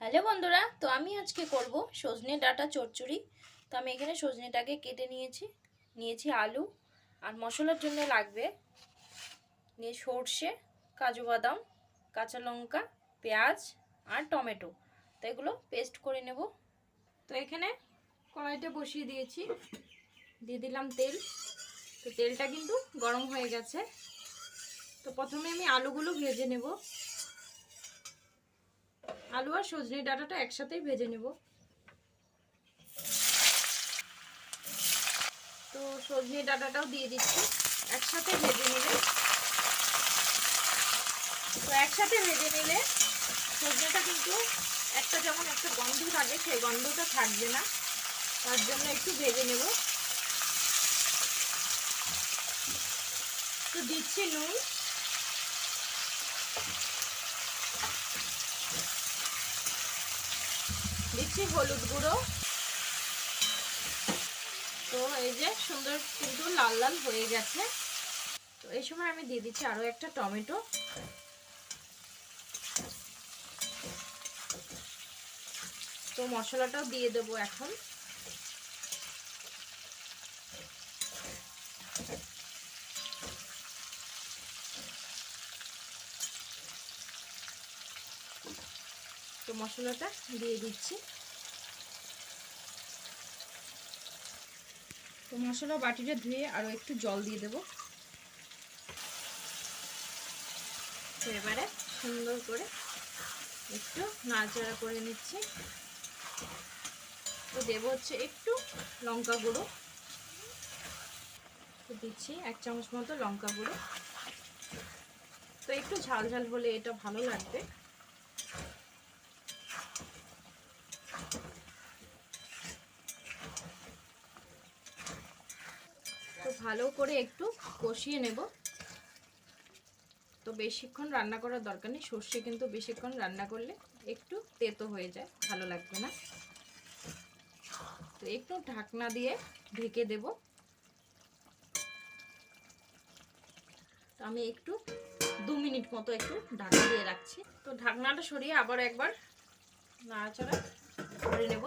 Hello বন্ধুরা, তো আমি আজকে করব সজনে ডাঁটা চচ্চড়ি। তো আমি এখানে সজনেটাকে কেটে নিয়েছি আলু আর মশলার জন্য লাগবে নিয়ে সর্ষে, কাজু বাদাম, কাঁচা লঙ্কা, পেঁয়াজ আর টমেটো। তো এগুলো পেস্ট করে নেব। তো এখানে কড়াইটা বসিয়ে দিয়েছি, দিয়ে দিলাম তেল। তো তেলটা কিন্তু গরম হয়ে গেছে। তো প্রথমে আমি আলুগুলো ভেজে নেব। আলু আর সজনে ডাঁটাটা একসাথেই ভেজে নেব। তো সজনে ডাঁটাটাও দিয়ে দিচ্ছি, একসাথে ভেজে নিলে। তো একসাথে ভেজে নিলে সজনেটা কিন্তু যেমন একটা গন্ধ থাকে, সেই গন্ধটা থাকবে না। তার জন্য একটু ভেজে নেব। তো দিচ্ছি নুন, দিচ্ছি হলুদ গুঁড়ো। তো এই যে সুন্দর কিন্তু লাল লাল হয়ে গেছে। তো এই সময় আমি দিয়ে দিচ্ছি আরো একটা টমেটো। তো মশলাটাও দিয়ে দেবো এখন। তো মশলাটা দিয়ে দিচ্ছি। তো মশলা বাটিটা ধুয়ে আরো একটু জল দিয়ে দেবো। তো এবারে সুন্দর করে একটু নাড়াচাড়া করে নিচ্ছি। তো দেবো হচ্ছে একটু লঙ্কা গুঁড়ো। তো দিচ্ছি 1 চামচ মতো লঙ্কা গুঁড়ো। তো একটু ঝাল ঝাল হলে এটা ভালো লাগবে। তো ভালো করে একটু কষিয়ে নেব। তো বেশিক্ষণ রান্না করার দরকার নেই, সর্ষে কিন্তু বেশিক্ষণ রান্না করলে একটু তেতো হয়ে যায়, ভালো লাগবে না। তো একটু ঢাকনা দিয়ে ঢেকে দেব। তো আমি একটু 2 মিনিট মতো একটু ঢাকনা দিয়ে রাখছি। তো ঢাকনাটা সরিয়ে আবার একবার নাড়াচাড়া করে নেব।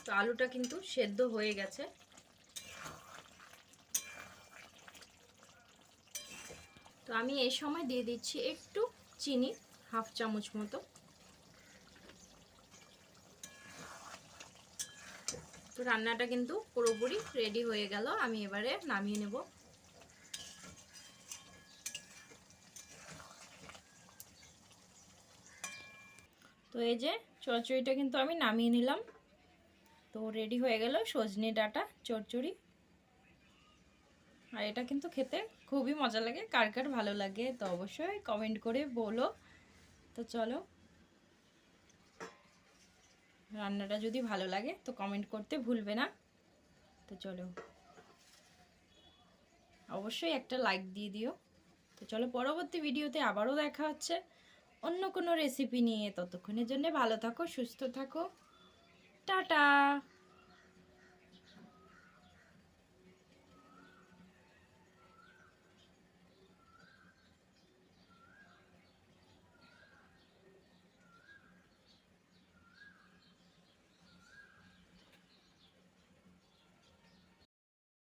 তো আলুটা কিন্তু সেদ্ধ হয়ে গেছে। তো আমি এই সময় দিয়ে দিচ্ছি একটু চিনি, 1/2 চামচ মতো। তো রান্নাটা কিন্তু পুরোপুরি রেডি হয়ে গেল। আমি এবারে নামিয়ে নেব। তো এই যে চচ্চড়িটা কিন্তু আমি নামিয়ে নিলাম। তো রেডি হয়ে গেল সজনে ডাঁটা চচ্চড়ি। আর এটা কিন্তু খেতে খুবই মজা লাগে। কার কার ভালো লাগে তো অবশ্যই কমেন্ট করে বলো। তো চলো, রান্নাটা যদি ভালো লাগে তো কমেন্ট করতে ভুলবে না। তো চলো, অবশ্যই একটা লাইক দিয়ে দিও। তো চলো, পরবর্তী ভিডিওতে আবারও দেখা হচ্ছে অন্য কোনো রেসিপি নিয়ে। ততক্ষণের জন্য ভালো থাকো, সুস্থ থাকো, টাটা।